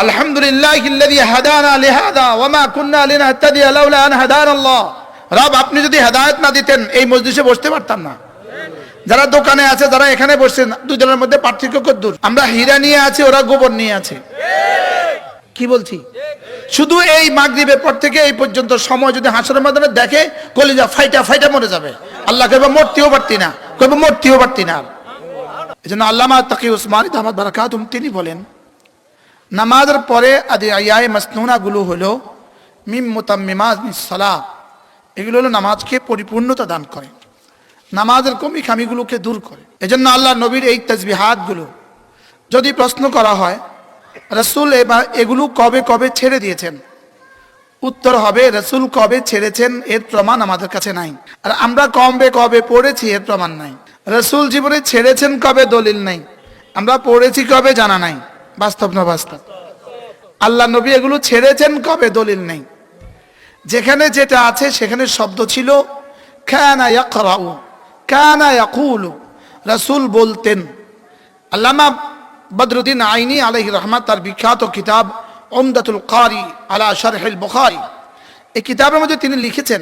আলহামদুলিল্লাহিল্লাযী হাদানা লিহাযা ওয়া মা কুন্না লিনাহতাদিয়া লাউলা আন হাদানাল্লাহ। রব, আপনি যদি হেদায়েত না দিতেন এই মজলিসে বসতে পারতাম না। যারা দোকানে আছে, যারা এখানে বসছেন, দুজনের মধ্যে পার্থক্য কতদূর? আমরা হীরা নিয়ে আছি, ওরা গোবর নিয়ে আছে। কি বলছি? শুধু এই মাগরিবের পর থেকে এই পর্যন্ত সময় যদি হাসরের ময়দানে দেখে, কলিজা ফাইটা ফাইটা মরে যাবে। আল্লাহ কইবে মরতেও পারতি না, কইবে মরতেও পারতি না। এজন্য আল্লামা তাকি উসমানী দামাত বারাকাতুহুম তিনি বলেন, নামাজের পরে আদিয়ায়ে মাসনুনা গুলো হলো মিম মুতাম্মিমাতিস সালাহ, এগুলো হলো নামাজকে পরিপূর্ণতা দান করে, নামাজের কমি খামিগুলোকে দূর করে। এজন্য আল্লাহ নবীর এই তাসবিহাত গুলো যদি প্রশ্ন করা হয় রাসূল এগুলো কবে কবে ছেড়ে দিয়েছেন, উত্তর হবে রাসূল কবে ছেড়েছেন এর প্রমাণ আমাদের কাছে নাই, আর আমরা কবে কবে পড়েছি এর প্রমাণ নাই। রাসূল জীবনে ছেড়েছেন কবে দলিল নাই, আমরা পড়েছি কবে জানা নাই। বাস্তব না বাস্তব? আল্লাহ নবী এগুলো ছেড়েছেন কবে দলিল নেই। যেখানে যেটা আছে সেখানে শব্দ ছিল কানা ইয়াকরাউ, কানা ইয়াকুলু, রাসূল বলতেন। আল্লামা বদরুদ্দিন আইনি আলাইহি রহমাত তার বিখ্যাত কিতাব উমদাতুল কারি আলা শারহিল বুখারী, এই কিতাবের মধ্যে তিনি লিখেছেন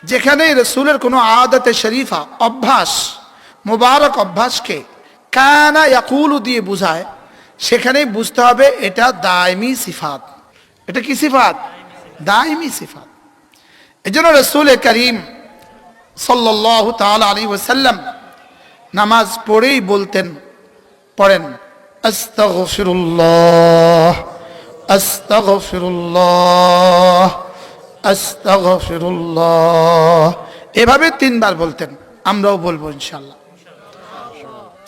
যেখানে রাসূলের কোনো আদতে শরীফা, অভ্যাস, মুবারক অভ্যাসকে কানা ইয়াকুলু দিয়ে বোঝায়, সেখানেই বুঝতে হবে এটা দায়মি সিফাত। এটা কি সিফাত? দায়মি সিফাত। এজন্য রাসূল করিম সাল্লাল্লাহু তাআলা আলাইহি ওয়াসাল্লাম নামাজ পড়েই বলতেন, পড়েন আস্তাগফিরুল্লাহ আস্তাগফিরুল্লাহ আস্তাগফিরুল্লাহ, এভাবে 3 বার বলতেন। আমরাও বলবো ইনশাআল্লাহ।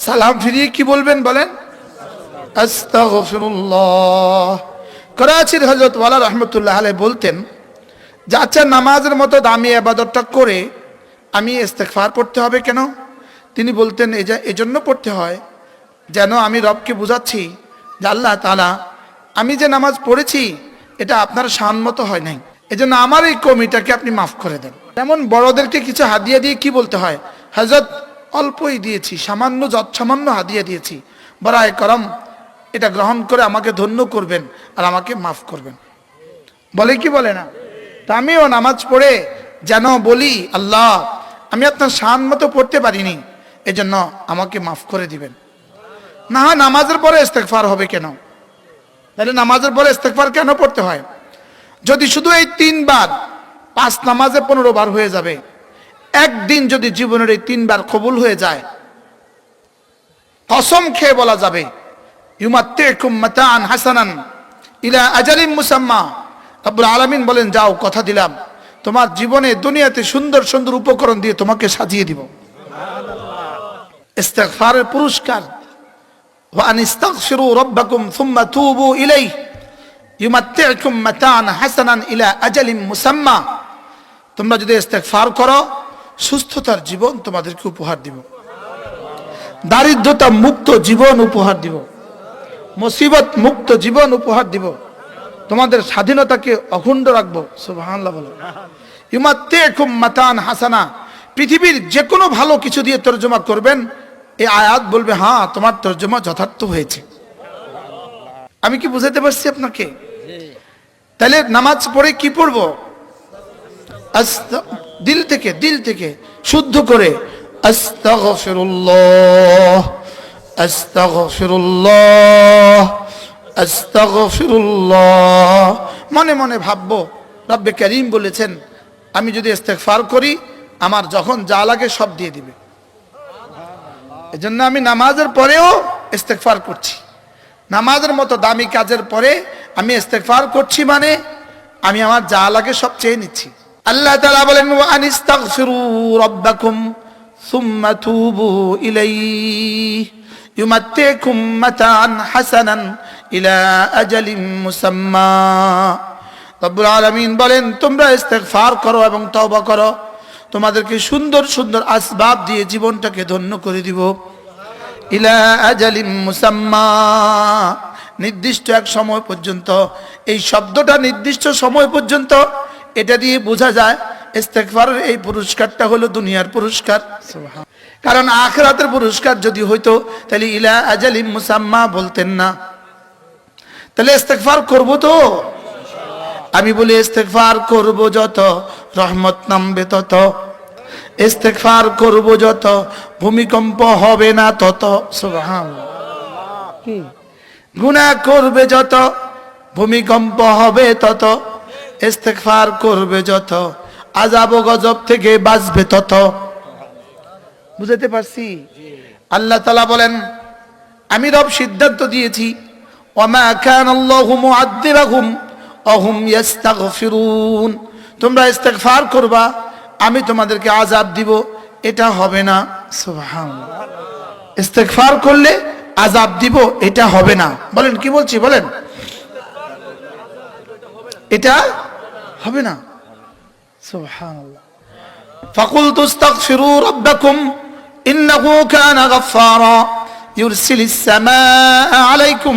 সালাম ফিরিয়ে কি বলবেন বলেন? আস্তাগফিরুল্লাহ। করাচির হযরত ওয়ালা রাহমাতুল্লাহ আলাইহি বলতেন যে আচ্ছা, নামাজের মতো দামি ইবাদতটা করে আমি ইস্তেগফার পড়তে হবে কেন? তিনি বলতেন এজন্য পড়তে হয় যেন আমি রবকে বুঝাচ্ছি যে আল্লাহ তাআলা, আমি যে নামাজ পড়েছি এটা আপনার শানমতো হয় নাই, এজন্য আমার এই কমিটাকে আপনি মাফ করে দেন। যেমন বড়দেরকে কিছু হাদিয়া দিয়ে কি বলতে হয়, হযরত অল্পই দিয়েছি, সামান্য যৎসামান্য হাদিয়া দিয়েছি, বরায়ে করম এটা গ্রহণ করে আমাকে ধন্য করবেন আর আমাকে মাফ করবেন। বলে কি বলে না? তা আমিও নামাজ পড়ে যেন বলি আল্লাহ, আমি আপনার শান মতো পড়তে পারিনি, এজন্য আমাকে মাফ করে দিবেন। না হয় নামাজের পরে ইস্তেগফার হবে কেন? তাহলে নামাজের পরে ইস্তেগফার কেন পড়তে হয়? যদি শুধু এই 3 বার, 5 নামাজে 15 বার হয়ে যাবে। একদিন যদি জীবনের এই 3 বার কবুল হয়ে যায়, কসম খেয়ে বলা যাবে ইউমাত্তিকুম মাতাআন হাসানান ইলা আজালিন মুসাম্মা। রব্বুল আলামিন বলেন, যাও, কথা দিলাম তোমার জীবনে দুনিয়াতে সুন্দর সুন্দর উপকরণ দিয়ে তোমাকে সাজিয়ে দিব। ইস্তেগফারের পুরস্কার, ওয়া আনিস্তাগফিরু রাব্বাকুম সুম্মা তুবু ইলাইহি ইউমাত্তিকুম মাতাআন হাসানান ইলা আজালিন মুসাম্মা। তোমরা যদি ইস্তেগফার করো, সুস্থতার জীবন তোমাদেরকে উপহার দিব, দারিদ্রতা মুক্ত জীবন উপহার দিব, মুসিবত মুক্ত জীবন উপহার দিব, তোমাদের স্বাধীনতাকে অখণ্ড রাখবো। সুবহানাল্লাহ বলো। ইউমাত্তিকুম মাতাআন হাসানা, পৃথিবীর যে কোনো ভালো কিছু দিয়ে তরজমা করবেন, এই আয়াত বলবে হ্যাঁ তোমার তরজমা যথার্থ হয়েছে। আমি কি বুঝাতে পারছি আপনাকে? তাহলে নামাজ পড়ে কি পড়বো? দিল থেকে শুদ্ধ করে আস্তাগফিরুল্লাহ আস্তাগফিরুল্লাহ আস্তাগফিরুল্লাহ। মনে মনে ভাববো রব্বে করিম বলেছেন আমি যদি ইস্তেগফার করি আমার যখন যা লাগে সব দিয়ে দিবে। এজন্য আমি নামাজের পরেও ইস্তেগফার করছি। নামাজের মতো দামি কাজের পরে আমি ইস্তেগফার করছি, মানে আমি আমার যা লাগে সব চেয়ে নিচ্ছি। আল্লাহ তাআলা বলেন ওয়া আনিস্তাগফিরু রাব্বাকুম সুম্মা তুবু ইলাইহি ইউমাত্তিকুম মাতাআন হাসানান ইলা আজালিন মুসাম্মা। রব্বুল আলামিন বলেন তোমরা ইস্তেগফার করো এবং তওবা করো, তোমাদেরকে সুন্দর সুন্দর আসবাব দিয়ে জীবনটাকে ধন্য করে দিব। ইলা আজালিন মুসাম্মা, নির্দিষ্ট এক সময় পর্যন্ত। এই শব্দটা নির্দিষ্ট সময় পর্যন্ত, এটা দিয়ে বোঝা যায় ইস্তেগফারের এই পুরস্কারটা হলো দুনিয়ার পুরস্কার। কারণ আখিরাতের পুরস্কার যদি হইতো তাহলে ইলা আজালিন মুসাম্মা বলতেন না। তাহলে ইস্তেগফার করব তো? আমি বলি ইস্তেগফার করব যত রহমত নামবে তত, ইস্তেগফার করব যত ভূমিকম্প হবে না তত। সুবহানাল্লাহ। কি গুনাহ করবে যত ভূমিকম্প হবে তত, ইস্তেগফার করবে যত আযাব ও গজব থেকে বাঁচবে তত। বুঝাতে পারছি? আল্লাহ তাআলা বলেন আমি রব সিদ্ধান্ত দিয়েছি ওয়ামা কানাল্লাহু মুআযযিবাহুম ওয়া হুম ইস্তাগফিরুন, তোমরা ইস্তেগফার করবা আমি তোমাদেরকে আযাব দিব, এটা হবে না। সুবহানাল্লাহ। ইস্তেগফার করলে আযাব দিব এটা হবে না। বলেন কি বলছি বলেন, এটা হবে না। সুবহানাল্লাহ। ফাকুলতু ইস্তাগফিরু রাব্বাকুম ইন্নাহু কানা গাফফারা ইউরসিলিস সামাআ আলাইকুম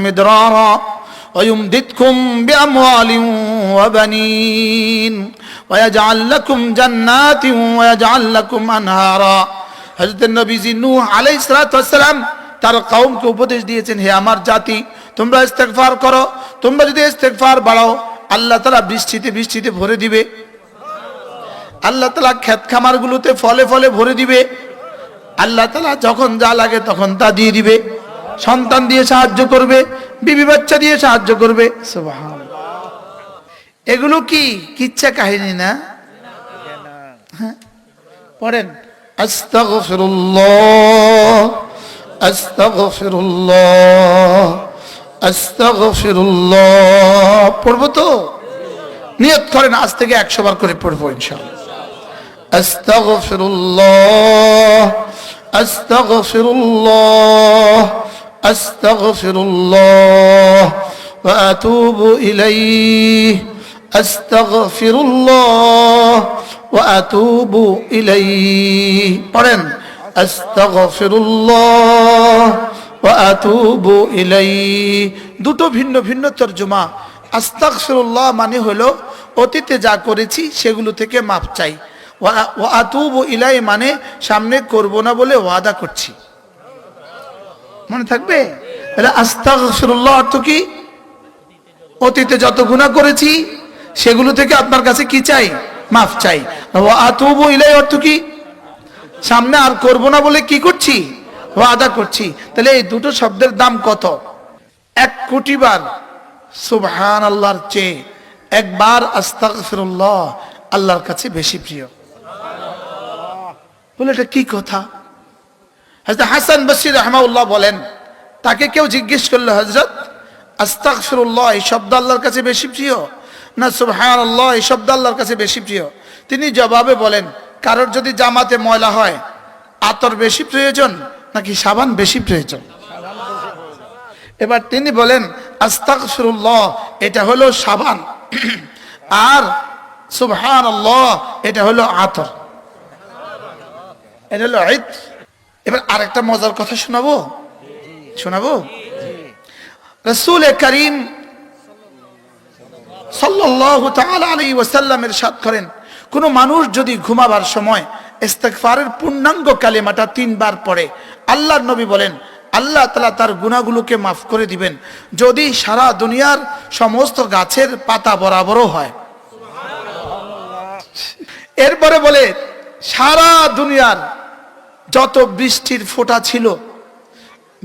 মিদরারা ওয়া ইউমদিদকুম বিআমওয়ালিন ওয়া বানিন ওয়া ইয়াজআল লাকুম জান্নাতিন ওয়া ইয়াজআল লাকুম আনহারা। হযরত নবীজি নূহ আলাইহিস সালাতু ওয়াস সালাম তার কওমকে উপদেশ দিয়েছেন, হে আমার জাতি তোমরা ইস্তেগফার করো, তোমরা যদি ইস্তেগফার বাড়াও আল্লাহ তাআলা বৃষ্টিতে ভরে দিবে, আল্লাহ তাআলা ক্ষেত খামারগুলোতে ফলে ফলে ভরে দিবে, আল্লাহ তাআলা যখন যা লাগে তখন তা দিয়ে দিবে, সন্তান দিয়ে সাহায্য করবে, বিবি বাচ্চা দিয়ে সাহায্য করবে। সুবহানাল্লাহ। এগুলো কি কিচ্ছা কাহিনী না? হ্যাঁ পড়েন আস্তাগফিরুল্লাহ আস্তাগফিরুল্লাহ আস্তাগফিরুল্লাহ। পড়বো তো? নিয়ত করেন আজ থেকে 100 বার করে পড়বো ইনশাআল্লাহ। আস্তাগফিরুল্লাহ আস্তাগফিরুল্লাহ আস্তাগফিরুল্লাহ ওয়া আতুবু ইলাইহি আস্তাগফিরুল্লাহ ওয়া আতুবু ইলাইহি। পড়েন আস্তাগফিরুল্লাহ ওয়া আতুবু ইলাইহি। দুটো ভিন্ন ভিন্ন তরজমা। আস্তাগফিরুল্লাহ মানে হলো অতীতে যা করেছি সেগুলো থেকে মাপ চাই, ওয়া আতুবু ইলাইহি মানে সামনে করব না বলে ওয়াদা করছি। মনে থাকবে? তাহলে আস্তাগফিরুল্লাহ অর্থ কি? অতীতে যত গুনাহ করেছি সেগুলো থেকে আপনার কাছে কি চাই? মাফ চাই। ওয়া আতুবু ইলাইহি অর্থ কি? সামনে আর করব না বলে কি করছি? ওয়াদা করছি। তাহলে এই দুটো শব্দের দাম কত? 1 কোটি বার সুবহানাল্লাহর চেয়ে একবার আস্তাগফিরুল্লাহ আল্লাহর কাছে বেশি প্রিয়। বলে এটা কি কথা? হযরত হাসান বসরি রাহমাহুল্লাহ বলেন, তাকে কেউ জিজ্ঞেস করলো, হযরত আস্তাগফিরুল্লাহ এই শব্দ আল্লাহর কাছে বেশি প্রিয় না সুবহানাল্লাহ এই শব্দ আল্লাহর কাছে বেশি প্রিয়? তিনি জবাবে বলেন, কারোর যদি জামাতে ময়লা হয় আতর বেশি প্রয়োজন নাকি সাবান বেশি প্রয়োজন? এবার তিনি বলেন আস্তাগফিরুল্লাহ এটা হলো সাবান আর সুবহানাল্লাহ এটা হলো আতর, এটা হলো ঈদ। এবার আরেকটা মজার কথা শোনাবো। রাসূল করিম সাল্লাল্লাহু তাআলা আলাইহি ওয়াসাল্লাম ইরশাদ করেন, কোন মানুষ যদি ঘুমাবার সময় ইস্তেগফারের পূর্ণাঙ্গ কালিমাটা 3 বার পড়ে, আল্লাহর নবী বলেন আল্লাহ তাআলা তার গুনাহগুলোকে মাফ করে দিবেন, যদি সারা দুনিয়ার সমস্ত গাছের পাতা বরাবরও হয়। এরপরে বলে সারা দুনিয়ার যত বৃষ্টির ফোঁটা ছিল,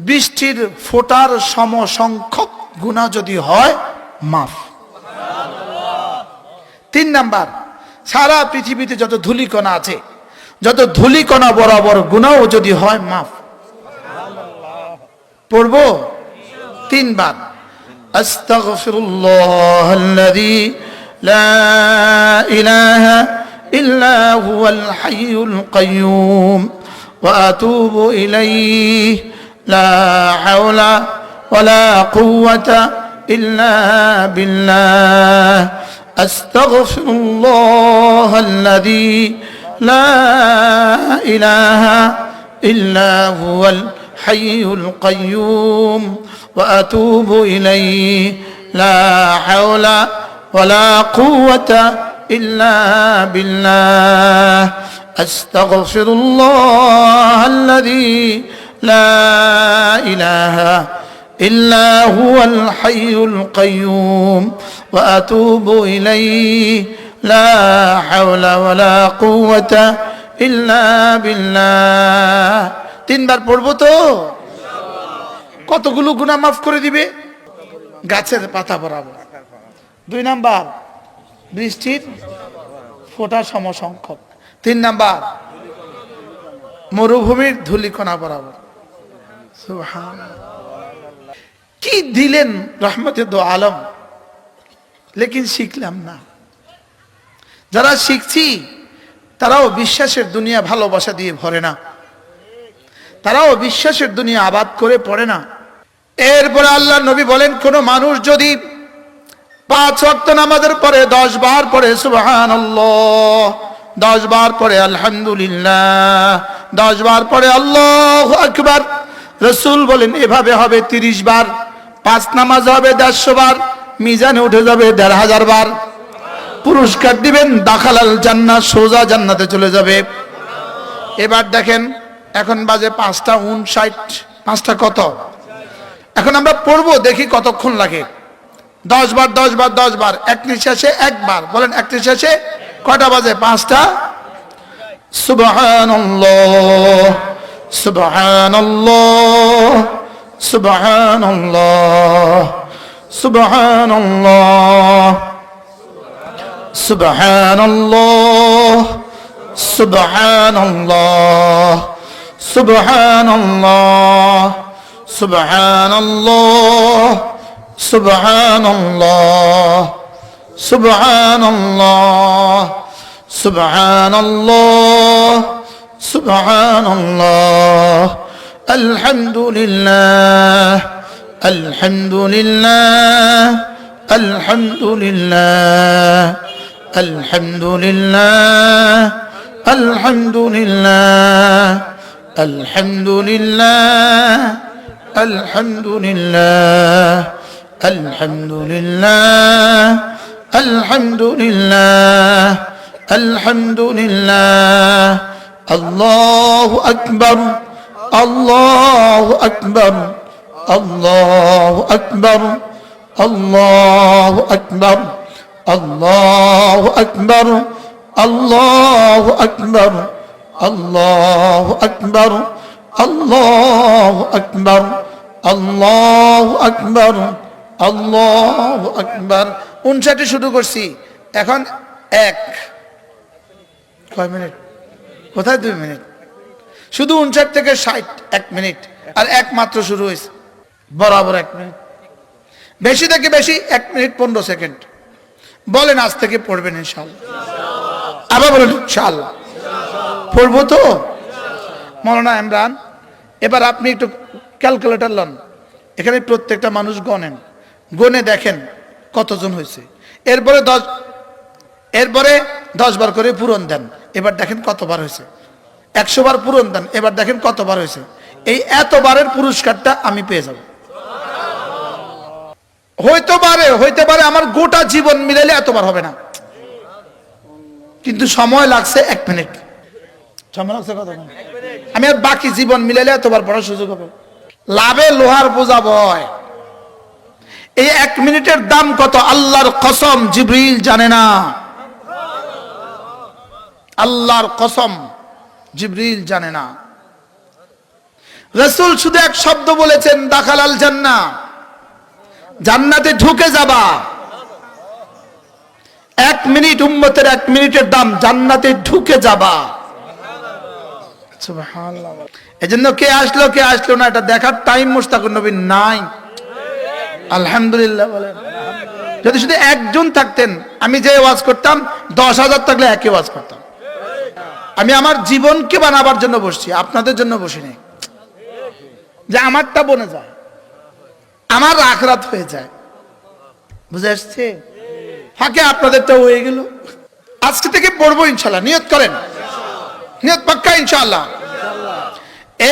বৃষ্টির ফোঁটার সমসংখ্যক গুনাহ যদি হয় মাফ। 3 নাম্বার, সারা পৃথিবীতে যত ধূলিকণা আছে, যত ধূলিকণা বরাবর গুনাহ যদি হয় মাফ। পড়বো 3 বার আস্তাগফিরুল্লাহাল্লাযী লা ইলাহা ইল্লা হুয়াল হাইয়ুল কাইয়্যুম ওয়া আতুবু ইলাইহি লা হাওলা ওয়ালা কুওয়াতা ইল্লা বিল্লাহ আস্তাগফিরুল্লাহাল্লাযী লা ইলাহা ইল্লা হুয়াল হাইয়ুল কাইয়্যুম ওয়া আতুবু ইলাইহি লা হাওলা ওয়ালা কুওয়াতা ইল্লা বিল্লাহ আস্তাগফিরুল্লাহাল্লাযী লা ইলাহা إلا هو الحي القيوم وأتوب إليه لا حول ولا قوة إلا بالله। তিনবার পড়বো তো কতগুলো গুনাহ মাফ করে দিবে? গাছের পাতা বরাবর। 2 নাম্বার বৃষ্টির ফোঁটা সমসংখ্যক। 3 নাম্বার মরুভূমির ধূলিকণা বরাবর। সুবহানাল্লাহ। কি দিলেন রহমতে দো আলম, লেকিন শিখলাম না। যারা শিখছি তারাও বিশ্বাসের দুনিয়া ভালোবাসা দিয়ে ভরে না, তারাও বিশ্বাসের দুনিয়া আবাদ করে পড়ে না। এরপরে আল্লাহ নবী বলেন, কোন মানুষ যদি 5 ওয়াক্ত নামাজের পরে 10 বার পড়ে সুবহানাল্লাহ, 10 বার পড়ে আলহামদুলিল্লাহ, 10 বার পড়ে আল্লাহু আকবার, রাসূল বলেন এভাবে হবে 30 বার। 5 নামাজ হবে 150 বার, মিজানে উঠে যাবে 1500 বার। পুরস্কার দিবেন দাখালাল জান্নাত, সোজা জান্নাতে চলে যাবে। এবার দেখেন এখন বাজে 5:59। 5টা কত? এখন আমরা পড়বো, দেখি কতক্ষণ লাগে। 10 বার 10 বার 10 বার, এক নিঃশ্বাসে একবার বলেন। এক নিঃশ্বাসে কয়টা বাজে? 5টা। সুবহানাল্লাহ সুবহানাল্লাহ সুবহানাল্লাহ সুবহানাল্লাহ সুবহানাল্লাহ সুবহানাল্লাহ সুবহানাল্লাহ সুবহানাল্লাহ সুবহানাল্লাহ সুবহানাল্লাহ সুবহানাল্লাহ সুবহানাল্লাহ আলহামদুলিল্লাহ আলহামদুলিল্লাহ আলহামদুলিল্লাহ আলহামদুলিল্লাহ আলহামদুলিল্লাহ আলহামদুলিল্লাহ আলহামদুলিল্লাহ আলহামদুলিল্লাহ আলহামদুলিল্লাহ আলহামদুলিল্লাহ আল্লাহু আকবার আল্লাহু আকবার আল্লাহু আকবার আল্লাহু আকবার আল্লাহু আকবার আল্লাহু আকবার আল্লাহু আকবার আল্লাহু আকবার আল্লাহু আকবার আল্লাহু আকবার। 59 শুরু করছি, এখন কয় মিনিট? কোথায় 2 মিনিট? শুধু 59 থেকে 60 1 মিনিট, আর এক মাত্র শুরু হয়েছে, বরাবর 1 মিনিট। বেশি থেকে বেশি 1 মিনিট 15 সেকেন্ড। বলেন আজ থেকে পড়বেন ইনশাআল্লাহ। আবার বলেন ইনশাআল্লাহ। পড়বো তো মাওলানা ইমরান? এবার আপনি একটু ক্যালকুলেটর লন, এখানে প্রত্যেকটা মানুষ গণেন, গনে দেখেন কতজন হয়েছে। এরপরে 10 বার করে পূরণ দেন, এবার দেখেন কতবার হয়েছে। 100 বার পূরণ দেন, এবার দেখেন কতবার হয়েছে। এই এতবারের পুরস্কারটা আমি পেয়ে যাব। হইতে পারে আমার গোটা জীবন মিলাইলে এতবার হবে না, কিন্তু সময় লাগছে 1 মিনিট। সময় লাগছে কতক্ষণ? আমি আর বাকি জীবন মিলাইলে এতবার পড়ার সুযোগ হবে। লাভে লোহার বোঝা বয়। এই 1 মিনিটের দাম কত আল্লাহর কসম জিবরিল জানে না। আল্লাহর কসম জিবরিল জানে না। রাসূল শুধু এক শব্দ বলেছেন, দাখালাল জান্নাহ, জান্নাতে ঢুকে যাবা। 1 মিনিট, উম্মতের 1 মিনিটের দাম, জান্নাতে ঢুকে যাবা। সুবহানাল্লাহ। এজন্য কে আসলো না এটা দেখার টাইম মুশতাকুর নবী নাই। আলহামদুলিল্লাহ বলেন। যদি শুধু একজন থাকতেন, আমি যে ওয়াজ করতাম 10,000 থাকলে একই ওয়াজ করতাম। আমি আমার জীবনকে বানাবার জন্য বসছি, আপনাদের জন্য বসিনি যে আমারটা বনে যায়, আমার আখরাত হয়ে যায়। বুঝে আসছে? ফাঁকে আপনাদেরটা হয়ে গেল। আজকে থেকে পড়বো ইনশাআল্লাহ, নিয়ত করেন, নিয়ত পাক্কা ইনশাআল্লাহ।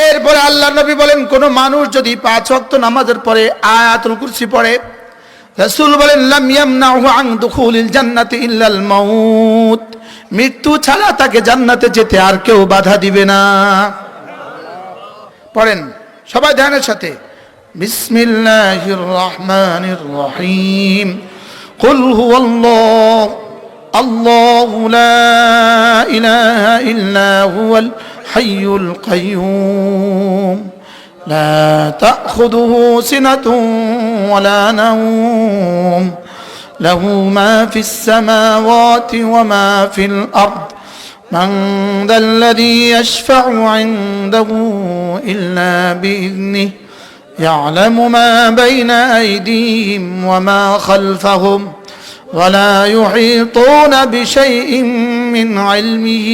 এরপরে আল্লাহ নবী বলেন, কোন মানুষ যদি 5 ওয়াক্ত নামাজের পরে আয়াতুল কুরসি পড়ে, রাসূল বলেন লাম ইয়ামনাহু আন দুখুলিল জান্নাতি ইল্লাল মাউত, মৃত্যু ছাড়া তাকে জান্নাতে যেতে আর কেউ বাধা দিবে না। পড়েন সবাই ধ্যানের সাথে, বিসমিল্লাহির রহমানির রহিম কুল হুয়াল্লাহ আল্লাহু লা ইলাহা ইল্লা হুয়াল হাইয়ুল কাইয়্যুম লা তাখুযুহু সিনাতুন ওয়ালা নাওম লাহু মা ফিস সামাওয়াতি ওয়া মা ফিল আরদ من ذا الذي يشفع عنده إلا بإذنه يعلم ما بين أيديهم وما خلفهم ولا يحيطون بشيء من علمه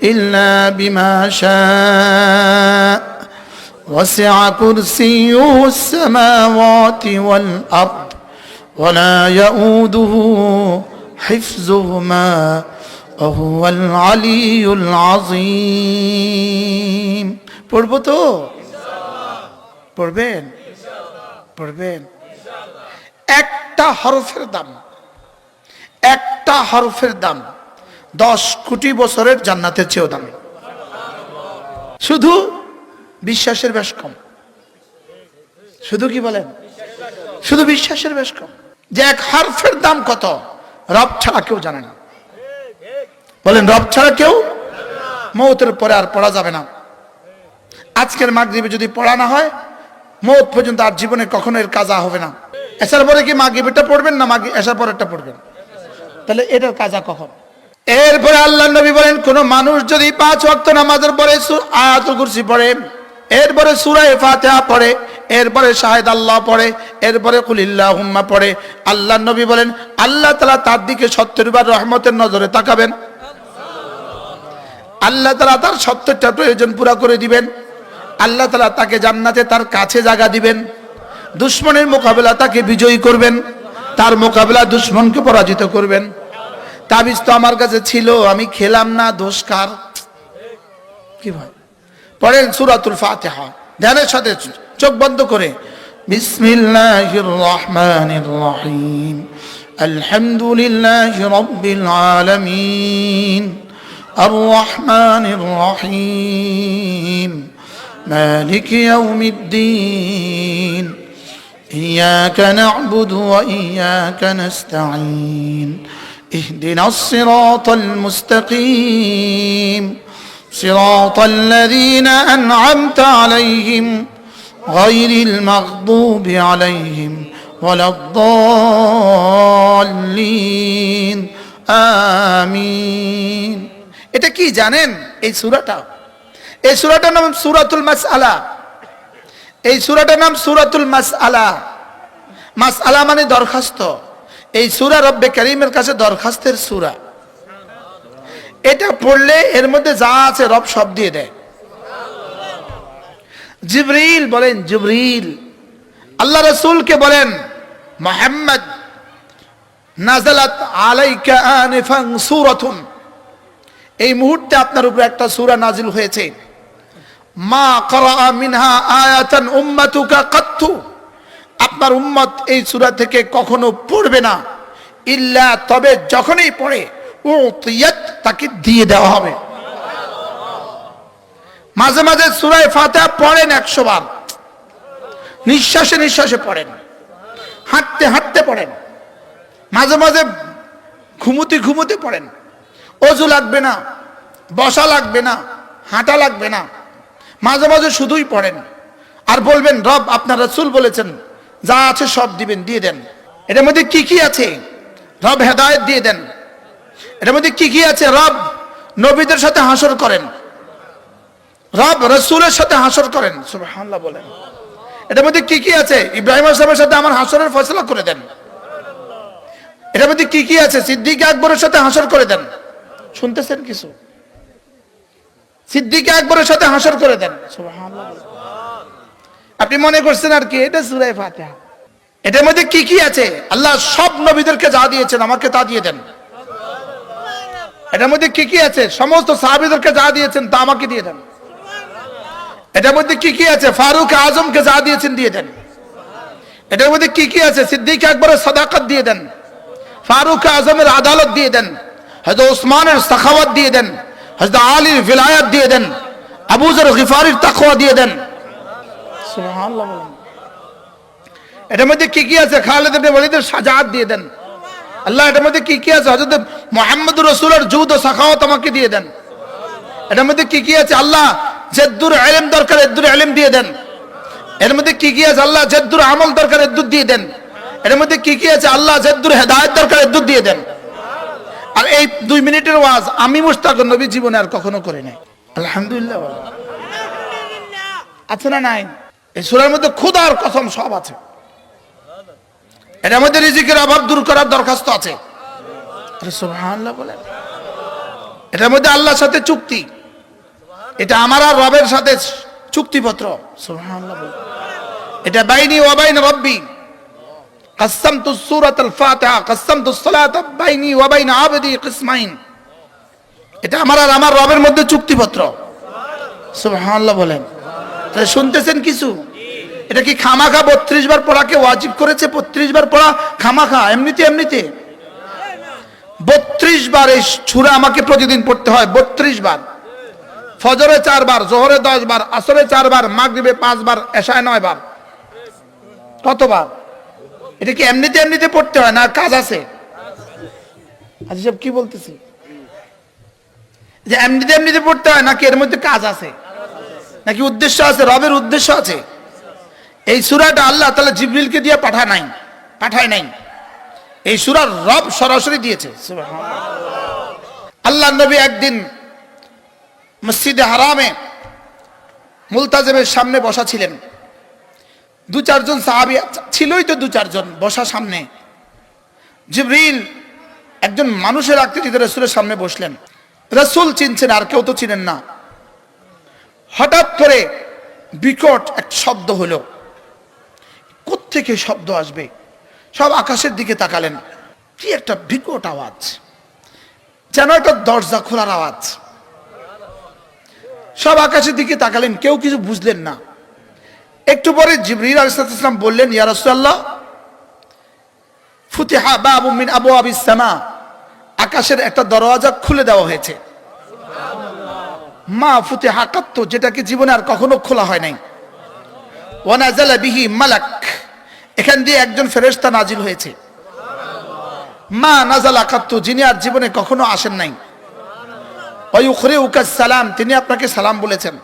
إلا بما شاء وسع كرسيه السماوات والأرض ولا يؤوده حفظهما وهو العلي العظيم পড়ব তো পড়বেন পড়বেন একটা হরফের দাম 10 কোটি বছরের জান্নাতের চেয়েও দামি শুধু বিশ্বাসের বেশ কম শুধু কি বলেন শুধু বিশ্বাসের বেশ কম যে এক হরফের দাম কত রব ছাড়া কেউ জানে না বলেন রব ছাড়া কেউ মওতের পরে আর পড়া যাবে না আজকের মাগরিবে যদি পড়া না হয় মওত পর্যন্ত আর জীবনে কখনো এর কাজা হবে না এসার পরে কি মাগরিবটা পড়বেন না এসার পরেরটা পড়বেন তাহলে এটার কাজা কখন এরপরে আল্লাহর নবী বলেন কোন মানুষ যদি 5 ওয়াক্ত নামাজের পরে আয়াতুল কুরসি পড়ে এরপরে সূরা ফাতিহা পড়ে এরপরে শাহেদ আল্লাহ পড়ে এরপরে কুলিল্লাহুম্মা পড়ে আল্লাহর নবী বলেন আল্লাহ তাআলা তার দিকে 70 বার রহমতের নজরে তাকাবেন আল্লাহ তাআলা তার 70টা প্রয়োজন পুরা করে দিবেন আল্লাহ তাআলা তাকে জান্নাতে তার কাছে জায়গা দিবেন দুশমনের মোকাবেলা তাকে বিজয়ী করবেন তার মোকাবেলা দুশমনকে পরাজিত করবেন তাবিজ তো আমার কাছে ছিল আমি খেলাম না দোষ কার কি ভাই পড়েন সূরাতুল ফাতিহা ধ্যানের সাথে চোখ বন্ধ করে বিসমিল্লাহির রহমানির রহিম আলহামদুলিল্লাহি রাব্বিল আলামিন আর রহমানির রহিম মালিক ইয়াউমিদ্দিন إياك نعبد وإياك نستعين اهدنا الصراط المستقيم صراط الذين أنعمت عليهم غير المغضوب عليهم ولا الضالين آمين এটা কি জানেন এই সূরাটার নাম সূরাতুল মাসআলা এই সূরাটার নাম সূরাতুল মাসআলা মাসআলা মানে দরখাস্ত এই সূরা রব্বে কারীমের কাছে দরখাস্তের সূরা এটা পড়লে এর মধ্যে যা আছে রব সব দিয়ে দেয় জিবরিল বলেন জিবরিল আল্লাহ রাসূলকে বলেন মুহাম্মদ নাযালাত আলাইকা আনিফান সূরাতুন এই মুহূর্তে আপনার উপরে একটা সূরা নাজিল হয়েছে মা ক্বারা মিনহা আয়াতান উম্মাতুকা কাত্তু আপনার উম্মত এই সূরা থেকে কখনো পড়বে না ইল্লা তবে যখনই পড়ে উতিয়াত তাকে দিয়ে দেওয়া হবে মাঝে মাঝে সূরা ফাতিহা পড়েন 100 বার নিঃশ্বাসে নিঃশ্বাসে পড়েন হাঁটতে হাঁটতে পড়েন মাঝে মাঝে ঘুমুতে ঘুমুতে পড়েন ওযু লাগবে না বসা লাগবে না হাঁটা লাগবে না মাঝে মাঝে শুধুই পড়েন আর বলবেন রব আপনার রাসূল বলেছেন যা আছে সব দিবেন দিয়ে দেন এর মধ্যে কি কি আছে রব হেদায়েত দিয়ে দেন এর মধ্যে কি কি আছে রব নবীদের সাথে হাসর করেন রব রাসূলের সাথে হাসর করেন সুবহানাল্লাহ বলেন এর মধ্যে কি কি আছে ইব্রাহিম আলাইহিস সালামের সাথে আমার হাসরের ফয়সালা করে দেন এর মধ্যে কি কি আছে সিদ্দিক আকবরের সাথে হাসর করে দেন শুনতেছেন কিছু সিদ্দিক আকবরের সাথে হাসর করে দেন সুবহানাল্লাহ আপনি মনে করছেন আর কি এটা সূরা ফাতিহা এটার মধ্যে কি কি আছে আল্লাহ সব নবীদেরকে যা দিয়েছেন আমাকে তা দিয়ে দেন এটার মধ্যে কি কি আছে সমস্ত সাহাবীদেরকে যা দিয়েছেন তা আমাকে দিয়ে দেন এটার মধ্যে কি কি আছে ফারুক আজমকে যা দিয়েছেন দিয়ে দেন এটার মধ্যে কি কি আছে সিদ্দিক আকবরের সাদাকাত দিয়ে দেন ফারুক আজমের আদালত দিয়ে দেন হযরত ওসমানের সাখাওয়াত দিয়ে দেন হযরত আলীর ভিলায়াত দিয়ে দেন আবু যর গিফারির তাকওয়া দিয়ে দেন সুবহানাল্লাহ এটার মধ্যে কি কি আছে? খালিদ ইবনে ওয়ালিদের শাজাআত দিয়ে দেন আল্লাহ। এটার মধ্যে কি কি আছে? হযরত মুহাম্মদুর রাসূলের জুদ ও সাখাওয়াত আমাকে দিয়ে দেন। এটার মধ্যে কি কি আছে? আল্লাহ জেদ্দুর ইলম দরকার, এদ্দুর ইলম দিয়ে দেন। এর মধ্যে কি কি আছে? আল্লাহ জেদ্দুর আমল দরকার, এদ্দুর দিয়ে দেন। এর মধ্যে কি কি আছে? আল্লাহ জেদ্দুর হেদায়েত দরকার, এদ্দুর দিয়ে দেন। আর এই 2 মিনিটের ওয়াজ আমি মুশতাক নবী জীবনে আর কখনো করি নাই। আলহামদুলিল্লাহ আছে না নাই? এই সূরার মধ্যে খোদার কসম সব আছে। এর মধ্যে রিজিকের অভাব দূর করার দরখাস্ত আছে। আরে সুবহানাল্লাহ বলেন। এটার মধ্যে আল্লাহর সাথে চুক্তি, এটা আমার আর রবের সাথে চুক্তিপত্র। সুবহানাল্লাহ বলেন। এটা বাইনি ওয়া বাইন রব্বি কাসসামতু সূরাতুল ফাতিহা কাসসামতু সালাতা বাইনি ওয়া বাইন আবদি কিসমাইন। এটা আমার আর আমার রবের মধ্যে চুক্তিপত্র। সুবহানাল্লাহ বলেন। তাহলে শুনতেছেন কিছু? এটা কি খামাখা 32 বার পড়াকে ওয়াজিব করেছে? 32 বার পড়া খামাখা? এমনিতে 32 বার এই সূরা আমাকে প্রতিদিন পড়তে হয়। 32 বার। ফজরে 4 বার, যোহরে 10 বার, আসরে 4 বার, মাগরিবে 5 বার, এশায় 9 বার। কতবার? এটা কি এমনিতে পড়তে হয় না কাজ আছে? আচ্ছা সব কি বলতেছি? যে এমনিতে পড়তে হয় নাকি এর মধ্যে কাজ আছে, নাকি উদ্দেশ্য আছে? রবের উদ্দেশ্য আছে। এই সূরাটা আল্লাহ তাআলা জিবরিলকে দিয়ে পাঠায় নাই। এই সূরার রব সরাসরি দিয়েছে। সুবহানাল্লাহ। আল্লাহর নবী একদিন মসজিদে হারামে মুলতাজিমের সামনে বসা ছিলেন। 2-4 জন সাহাবী ছিলই তো, 2-4 জন বসা সামনে। জিবরিল একজন মানুষের আকৃতিতে রাসূলের সামনে বসলেন। রাসূল চিনছেন, আর কেউ তো চিনেন না। হঠাৎ করে বিকট এক শব্দ হলো। কোত্থেকে শব্দ আসবে? সব আকাশের দিকে তাকালেন। কি একটা বিকট আওয়াজ, যেন একটা দরজা খোলার আওয়াজ। সব আকাশের দিকে তাকালেন, কেউ কিছু বুঝলেন না। একটু পরে জিবরিল আলাইহিস সালাম বললেন, ইয়া রাসূলুল্লাহ, ফুতিহা বাবুম মিন আবওয়াবিস সামা, আকাশের একটা দরওয়াজা খুলে দেওয়া হয়েছে। মা ফুতিহা কাত্তু, যেটাকে জীবনে আর কখনো খোলা হয় নাই। ওয়া নাযালা বিহি মালাক, এখান দিয়ে একজন ফেরেশতা নাজিল হয়েছে। মা নাযালা কাত্তু, যিনি আর জীবনে কখনো আসেন নাই। ওয়া ইউখরিউকাস সালাম, তিনি আপনাকে সালাম বলেছেন।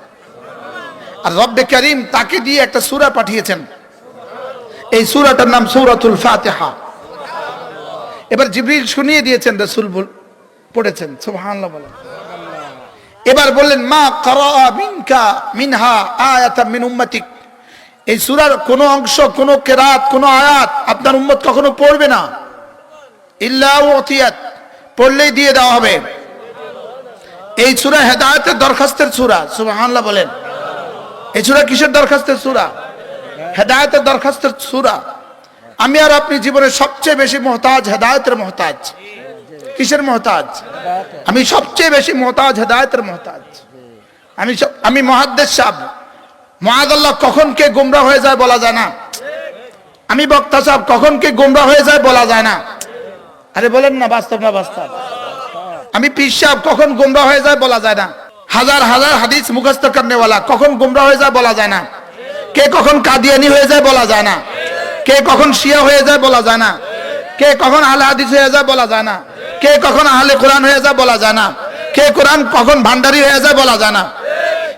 আর রব্বে কারীম তাকে দিয়ে একটা সূরা পাঠিয়েছেন। এই সূরাটার নাম সূরাতুল ফাতিহা। এবার জিবরিল শুনিয়ে দিয়েছেন, রাসূল পড়েছেন। সুবহানাল্লাহ বলেন। এবার বললেন, মা ক্বারা মিনহা আয়াতাম মিন উম্মতিক, এই সূরার কোন অংশ, কোন কিরাত, কোন আয়াত আপনার উম্মত কখনো পড়বে না। ইল্লা উতিয়াত, পড়লেই দিয়ে দেওয়া হবে। এই সূরা হেদায়েতের দরখাস্তের সূরা। সুবহানাল্লাহ বলেন। এই সূরা কিসের দরখাস্তের সূরা? হেদায়েতের দরখাস্তের সূরা। আমি আর আপনি জীবনে সবচেয়ে বেশি মুহতাজ হেদায়েতের মুহতাজ। কিসের মুহতাজ? আমি সবচেয়ে বেশি মুহতাজ হেদায়েতের মুহতাজ। আমি মুহাদ্দিস সাহেব, মুআযাল্লাহ, কখন কে গোমরা হয়ে যায় বলা যায় না। আমি বক্তা সাহেব, কখন কে গোমরা হয়ে যায় বলা যায় না। আরে বলেন না, বাস্তব না বাস্তব? আমি পীর সাহেব, কখন গোমরা হয়ে যায় বলা যায় না। হাজার হাজার হাদিস মুখস্থ করনেওয়ালা, কখন গোমরা হয়ে যায় বলা যায় না। কে কখন কাদিয়ানি হয়ে যায় বলা যায় না। কে কখন শিয়া হয়ে যায় বলা যায় না। কে কখন আহলে হাদিস হয়ে যায় বলা যায় না। কে কখন আহলে কোরআন হয়ে যায় বলা যায় না। কে কোরআন কখন ভান্ডারি হয়ে যায় বলা যায় না।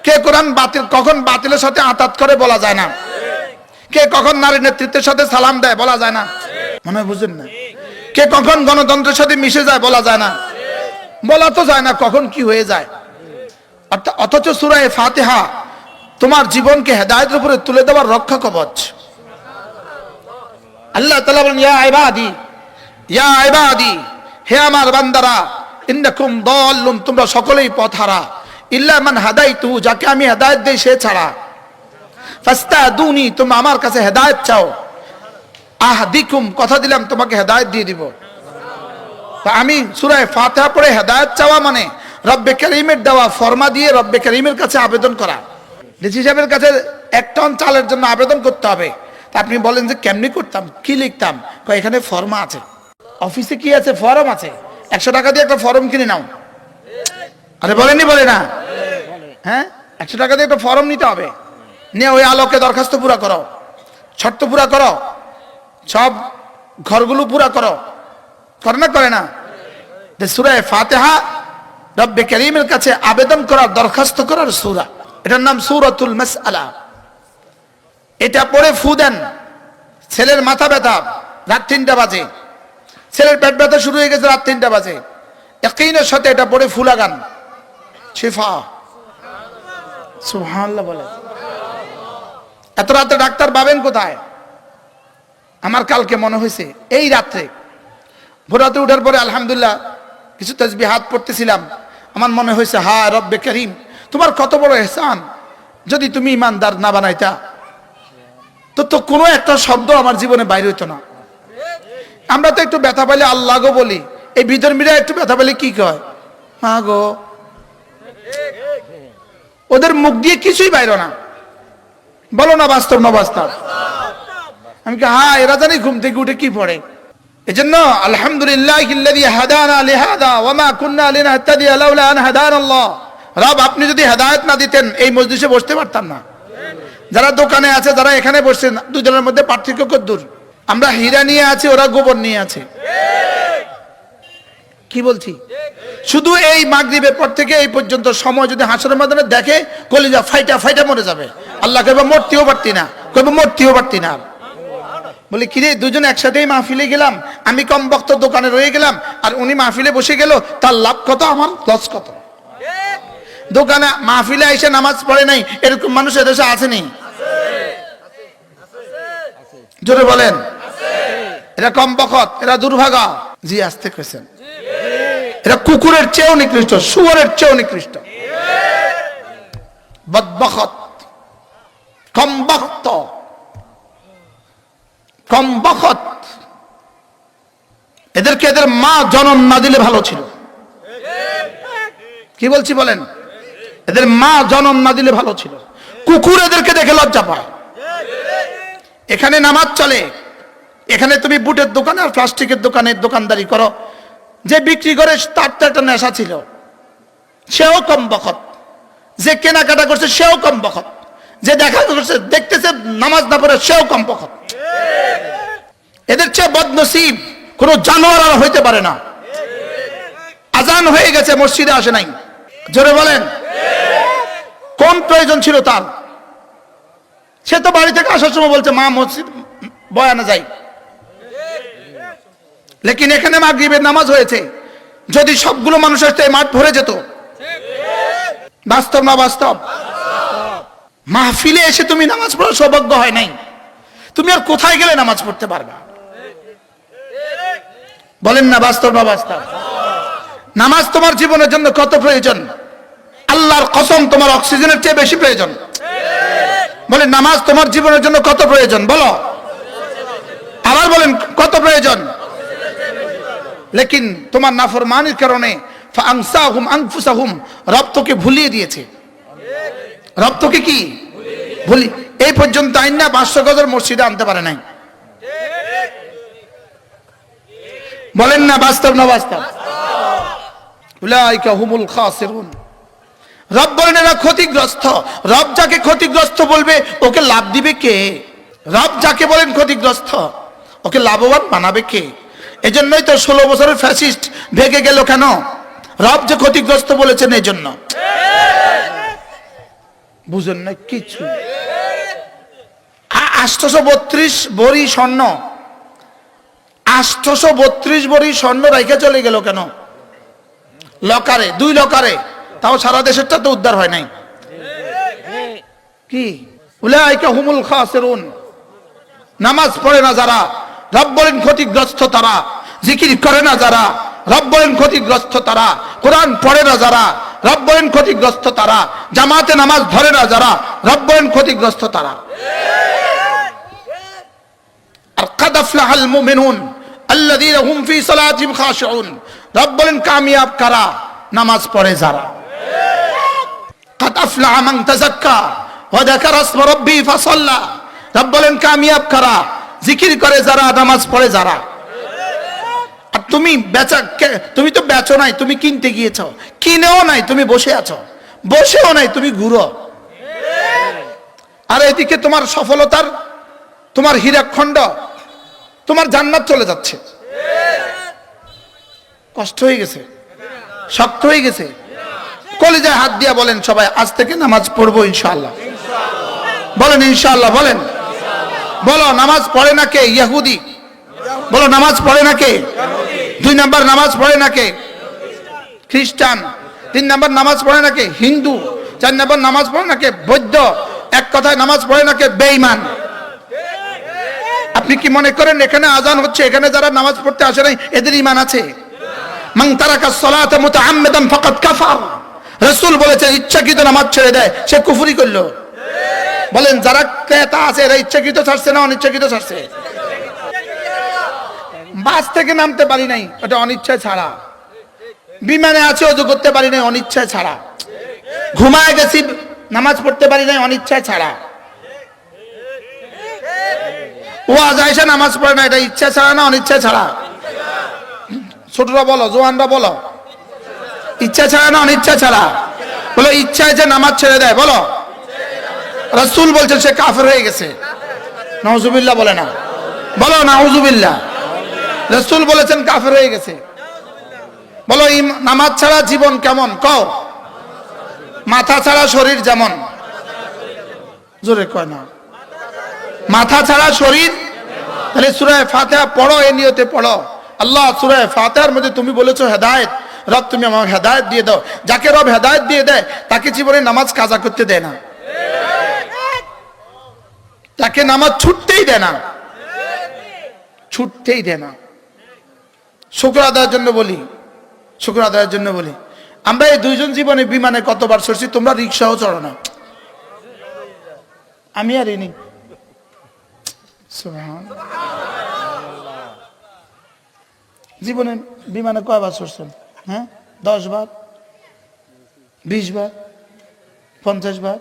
কে কোরআন কখন বাতিলের সাথে আতাত করে বলা যায় না। কে কখন নারী নেতৃত্বের সাথে সালাম দেয় বলা যায় না। মনে হয় বুঝেন না? কে কখন গণতন্ত্রের সাথে মিশে যায় বলা যায় না। বলা তো যায় না কখন কি হয়ে যায়। অথচ সূরা ফাতিহা তোমার জীবনকে হেদায়েতের উপরে তুলে দেওয়ার রক্ষা কবচ। আল্লাহ তাআলা বলেন, ইয়া ইবাদি, হে আমার বান্দারা, ইন্নাকুম দাল্লুন, তোমরা সকলেই পথহারা। ইল্লা মান হাদাইতু, যাকে আমি হেদায়েত দেই সে ছাড়া। ফাস্তাদুনি, তোমরা আমার কাছে হেদায়েত চাও। আহদিকুম, কথা দিলাম তোমাকে হেদায়েত দিয়ে দিব। তা আমি সূরা ফাতিহা পড়ে হেদায়েত চাওয়া মানে রব্বে কারীমের দেওয়া ফরমা দিয়ে রব্বে কারীমের কাছে আবেদন করা। ডিসি সাহেবের কাছে 1 টন চালের জন্য আবেদন করতে হবে। তা আপনি বলেন যে কেমনি করতাম, কি লিখতাম? এখানে ফরমা আছে। অফিসে কি আছে? ফরম আছে। 100 টাকা দিয়ে একটা ফরম কিনে নাও। আরে বলেনি, বলে না? হ্যাঁ, 100 টাকা দিয়ে একটা ফরম নিতে হবে। নিয়ে ওই আলোকে দরখাস্ত পুরা করো, শর্ত পুরা করো, সব ঘরগুলো পুরা করো, করে না করে না? সূরা ফাতিহা রব্বে কারীমের কাছে আবেদন করার, দরখাস্ত করার সূরা, এটার নাম সূরাতুল মাসআলা। এটা পড়ে ফু দেন। ছেলের মাথা ব্যথা রাত 3টা বাজে, ছেলের পেট ব্যথা শুরু হয়ে গেছে রাত 3টা বাজে, ইয়াকিনের সাথে এটা পড়ে ফু লাগান, শিফা। সুবহানাল্লাহ বলে। এত রাতে ডাক্তার পাবেন কোথায়? আমার কালকে মনে হয়েছে এই রাত্রে ভোরাতে উঠার পরে আলহামদুলিল্লাহ কিছু তাসবিহাত পড়তেছিলাম, আমার মনে হয়েছে হা রব্বে করিম, তোমার কত বড় ইহসান, যদি তুমি ইমানদার না বানাইতা তো কোনো একটা শব্দ আমার জীবনে বাইরে হইতো না। আমরা তো একটু ব্যথা পাইলে আল্লাহ গো বলি, এই ভিতর মিরা একটু ব্যথা পাইলে কি কয়? মা গো। ওদের মুখ দিয়ে কিছুই বাইরে না। বলো না বাস্তব না বাস্তব? আমি কি হ্যাঁ, এরা জানি ঘুম থেকে উঠে কি পড়ে। এজন্য আলহামদুলিল্লাহিল্লাযী হাদানা লিহাদা ওয়া মা কুননা লিনাহতাদিয়া লাউলা আন হাদানাল্লাহ। রব, আপনি যদি হেদায়েত না দিতেন এই মজলিসে বসতে পারতাম না। যারা দোকানে আছে, যারা এখানে বসছেন, দুজনের মধ্যে পার্থক্য কতদূর? আমরা হীরা নিয়ে আছি, ওরা গোবর নিয়ে আছে। কি বলছি? শুধু এই মাগরিবের পর থেকে এই পর্যন্ত সময় যদি হাসরের ময়দানে দেখে, কলিজা ফাইটা ফাইটা মরে যাবে। আল্লাহ কইবে মরতেও পারতি না, কইবে মরতেও পারতি না। বলি কিরে, দুজন একসাথেই মাহফিলে গেলাম, আমি কম বক্ত দোকানে রয়ে গেলাম, আর উনি মাহফিলে বসে গেল, তার লাভ কত, আমার লস কত? দোকানে মাহফিলে এসে নামাজ পড়ে নাই, এরকম মানুষ এদেশে আসেনি? জোরে বলেন। এরা কম বখত, এরা দুর্ভাগা। জি আসতে কইছেন। এরা কুকুরের চেয়েও নিকৃষ্ট, শুয়োরের চেয়েও নিকৃষ্ট, বদবখত, কম বখত, কম বখত। এদেরকে এদের মা জন্ম না দিলে ভালো ছিল। কি বলছি বলেন? এদের মা জন্ম না দিলে ভালো ছিল। কুকুর এদেরকে দেখে লজ্জা পায়। এখানে নামাজ চলে, এখানে তুমি বুটের দোকানে আর প্লাস্টিকের দোকানে দোকানদারি করো, যে বিক্রি করে তার তো একটা নেশা ছিল, সেও কম বখত। যে কেনাকাটা করছে সেও কম বখত। যে দেখা করছে, দেখতেছে নামাজ না পড়ে, সেও কম বখত। এদের চেয়ে বদনসিব কোন জানোয়ার আর হইতে পারে না। আজান হয়ে গেছে, মসজিদে আসে নাই। জোরে বলেন। কোন প্রয়োজন ছিল তার? সে তো বাড়ি থেকে আসার সময় বলছে মা মসজিদ বয়ানে যাই, লেকিন এখানে মাগরিবের নামাজ হয়েছে। যদি সবগুলো মানুষ আসতে মাঠ ভরে যেত। বাস্তব না বাস্তব? মাহফিলে এসে তুমি নামাজ পড়ার সৌভাগ্য হয় নাই, তুমি আর কোথায় গেলে নামাজ পড়তে পারবা? বলেন না বাস্তব না বাস্তব? নামাজ তোমার জীবনের জন্য কত প্রয়োজন? আল্লাহর কসম, তোমার অক্সিজেনের চেয়ে বেশি প্রয়োজন। বলেন নামাজ তোমার জীবনের জন্য কত প্রয়োজন? বলো, আবার বলেন কত প্রয়োজন? লেকিন তোমার নাফরমানির কারণে ফাআনসাহুম আনফুসাহুম, রব তোকে ভুলিয়ে দিয়েছে। রব তোকে কি ভুলি, এই পর্যন্ত আইনা 500 গজের মসজিদে আনতে পারে নাই। বলেন না বাস্তব না বাস্তব? উলাইকা হুমুল খাসিরুন। রব বলেন এরা ক্ষতিগ্রস্ত। রব যাকে ক্ষতিগ্রস্ত বলবে ওকে লাভ দিবে কে? রব যাকে বলেন ক্ষতিগ্রস্ত, ওকে লাভবান বানাবে কে? এজন্যই তো 16 বছরের ফ্যাসিস্ট ভেগে গেল কেন? রব যে ক্ষতিগ্রস্ত বলেছেন এই জন্য। বুঝেন না কিছু? 832 ভরি স্বর্ণ, 832 ভরি স্বর্ণ রেখে চলে গেল কেন? লকারে, 2 লকারে। তাও সারা দেশেরটা তো উদ্ধার হয় নাই। কি? উলাইকা হুমুল খাসিরুন। নামাজ পড়ে না যারা, রব বলেন ক্ষতিগ্রস্ত তারা। জিকির করে না যারা, রব বলেন ক্ষতিগ্রস্ত তারা। কোরআন পড়ে না যারা, রব বলেন ক্ষতিগ্রস্ত তারা। জামাতে নামাজ ধরে না যারা, রব বলেন ক্ষতিগ্রস্ত তারা। আর কাদ আফলাহাল মুমিনুন আল্লাযীনা হুম ফি সালাতিহিম খাশিউন। রব বলেন কামিয়াব কারা? নামাজ পড়ে যারা। কাদ আফলাহা মান তাযাক্কা ওয়া যাকারা ইসমা রাব্বিহি ফাসাল্লা। রব বলেন কামিয়াব কারা? জিকির করে যারা, নামাজ পড়ে যারা। আর তুমি তুমি তো বেচো নাই, তুমি কিনতে গিয়েছো। কিনেও নাই, তুমি বসে আছো। বসেও নাই, তুমি ঘুরো। আর এদিকে তোমার সফলতার, তোমার হীরাখণ্ড, তোমার জান্নাত চলে যাচ্ছে। কষ্ট হয়ে গেছে, শক্ত হয়ে গেছে, কলিজায় হাত দিয়া বলেন সবাই আজ থেকে নামাজ পড়বো ইনশাআল্লাহ। বলেন ইনশাআল্লাহ, বলেন। বলো নামাজ পড়ে না কে? ইহুদি। বলো নামাজ পড়ে না কে? 2 নাম্বার নামাজ পড়ে না কে? খ্রিস্টান। 3 নাম্বার নামাজ পড়ে না কে? হিন্দু। 4 নাম্বার নামাজ পড়ে না কে? বৌদ্ধ। এক কথায় নামাজ পড়ে না কে? বেঈমান। আপনি কি মনে করেন এখানে আজান হচ্ছে, এখানে যারা নামাজ পড়তে আসে নাই এদের ঈমান আছে? মান তারাকা সলাতা মুতাআম্মিদান ফাকাদ কাফার। রাসূল বলেছেন ইচ্ছাকৃত নামাজ ছেড়ে দেয় সে কুফরি করলো। বলেন যারা ক্রেতা আছে এরা ইচ্ছাকৃত ছাড়ছে না অনিচ্ছাকৃত ছাড়ছে? বাস থেকে নামতে পারি নাই, ওটা অনিচ্ছায় ছাড়া। বিমানে আছে ওযু করতে পারি নাই, অনিচ্ছায় ছাড়া। ঘুমায় গেছি নামাজ পড়তে পারি নাই, অনিচ্ছায় ছাড়া। ওয়াজ আয়েশা নামাজ পড়ে না, এটা ইচ্ছা ছাড়া না অনিচ্ছা ছাড়া? ছোটরা বলো, জওয়ানরা বলো, ইচ্ছা ছাড়া না অনিচ্ছা ছাড়া? বলো ইচ্ছায় যে নামাজ ছেড়ে দেয়, বলো রাসূল বলছেন সে কাফের হয়ে গেছে। নাউজুবিল্লাহ বলে না? বলো নাউজুবিল্লাহ। রাসূল বলেছেন কাফের হয়ে গেছে। বলো নামাজ ছাড়া জীবন কেমন? কও। মাথা ছাড়া শরীর যেমন। জোরে কয় না। মাথা ছাড়া শরীর। তাহলে সূরা ফাতিহা পড়ো, এই নিয়তে পড়ো আল্লাহ সূরা ফাতিহার মধ্যে তুমি বলেছো হেদায়েত, রব তুমি আমাকে হেদায়েত দিয়ে দাও। যাকে রব হেদায়েত দিয়ে দেয় তাকে জীবনে নামাজ কাজা করতে দেয় না, তাকে নামাজ ছুটতেই দেয় না, ছুটতেই দেয় না। শুকর আদায়ের জন্য বলি, শুকর আদায়ের জন্য বলি, আমরা এই 2 জন জীবনে বিমানে কতবার চড়ছি, তোমরা রিক্সাও চড়ো না, আমি আর ইনি। জীবনে বিমানে কয়বার চড়ছেন? হ্যাঁ 10 বার, 20 বার, 50 বার,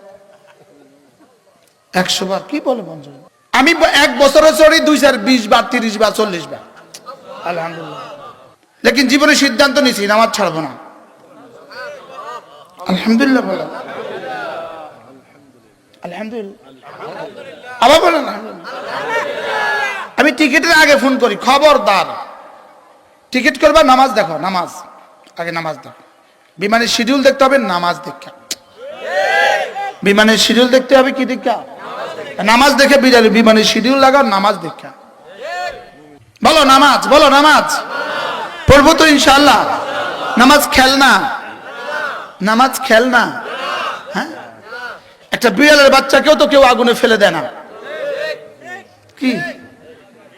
100 বার। কি বলে 50? আমি 1 বছরে চড়ি 2, 4, 20 বার, 30 বার, 40 বার, আলহামদুলিল্লাহ। লেকিন জীবনে সিদ্ধান্ত নিছি নামাজ ছাড়বো না, আলহামদুলিল্লাহ বলো, আলহামদুলিল্লাহ। আবার বলেন আমি টিকিটের আগে ফোন করি, খবরদার টিকিট করবা নামাজ দেখো, নামাজ আগে, নামাজ দেখো। বিমানের শিডিউল দেখতে হবে নামাজ দেখা, বিমানের শিডিউল দেখতে হবে কি দেখা? নামাজ দেখে বিড়ালে বিমানের শিডিউল লাগাও, নামাজ দেখা। বলো নামাজ, বলো নামাজ পড়বো তো ইনশাআল্লাহ। নামাজ খেলনা, নামাজ খেলনা। হ্যাঁ একটা বিড়ালের বাচ্চাকেও তো কেউ আগুনে ফেলে দেয় না। কি